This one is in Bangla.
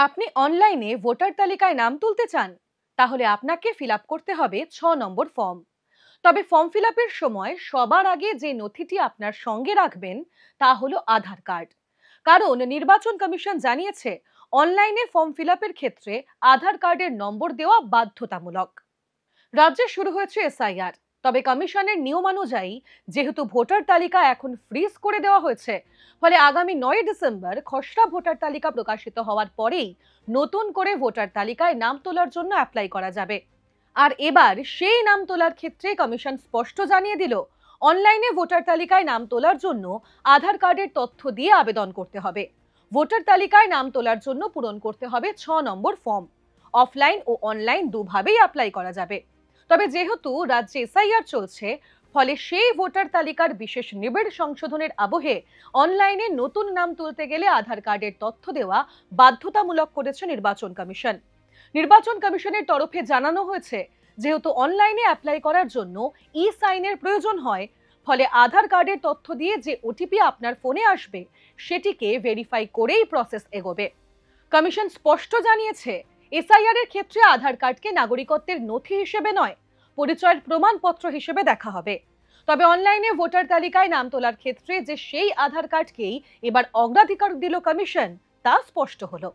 আপনি অনলাইনে ভোটার তালিকায় নাম তুলতে চান, তাহলে আপনাকে ফিল আপ করতে হবে 6 নম্বর ফর্ম। তবে ফর্ম ফিল আপের সময় সবার আগে যে নথিটি আপনার সঙ্গে রাখবেন তা হলো আধার কার্ড। কারণ নির্বাচন কমিশন জানিয়েছে, অনলাইনে ফর্ম ফিল আপের ক্ষেত্রে আধার কার্ডের নম্বর দেওয়া বাধ্যতামূলক। রাজ্যে শুরু হয়েছে এসআইআর। তবে কমিশনের নিয়মানুযায়ী, যেহেতু ভোটার তালিকা এখন ফ্রিজ করে দেওয়া হয়েছে, ফলে আগামী 9 ডিসেম্বর খসড়া ভোটার তালিকা প্রকাশিত হওয়ার পরেই নতুন করে ভোটার তালিকায় নাম তোলার জন্য অ্যাপ্লাই করা যাবে। আর এবার সেই নাম তোলার ক্ষেত্রে কমিশন স্পষ্ট জানিয়ে দিল, অনলাইনে ভোটার তালিকায় নাম তোলার জন্য আধার কার্ডের তথ্য দিয়ে আবেদন করতে হবে। ভোটার তালিকায় নাম তোলার জন্য পূরণ করতে হবে 6 নম্বর ফর্ম। অফলাইন ও অনলাইন দুভাবেই অ্যাপ্লাই করা যাবে। তবে যেহেতু রাজ্যে এসআইআর চলছে, ফলে সেই ভোটার তালিকার বিশেষ নিবিড় সংশোধনের আবহে অনলাইনে নতুন নাম তুলতে গেলে আধার কার্ডের তথ্য দেওয়া বাধ্যতামূলক করেছে নির্বাচন কমিশন। নির্বাচন কমিশনের তরফে জানানো হয়েছে, যেহেতু অনলাইনে অ্যাপ্লাই করার জন্য ই সাইনের প্রয়োজন হয়, ফলে আধার কার্ডের তথ্য দিয়ে যে ওটিপি আপনার ফোনে আসবে সেটিকে ভেরিফাই করেই প্রসেস এগোবে। কমিশন স্পষ্ট জানিয়েছে, এসআইআর এর ক্ষেত্রে আধার কার্ডকে নাগরিকত্বের নথি হিসেবে নয়, পরিচয়ের প্রমাণপত্র হিসেবে দেখা হবে। তবে অনলাইনে ভোটার তালিকায় নাম তোলার ক্ষেত্রে যে সেই আধার কার্ডকেই এবার অগ্রাধিকার দিল কমিশন, তা স্পষ্ট হলো।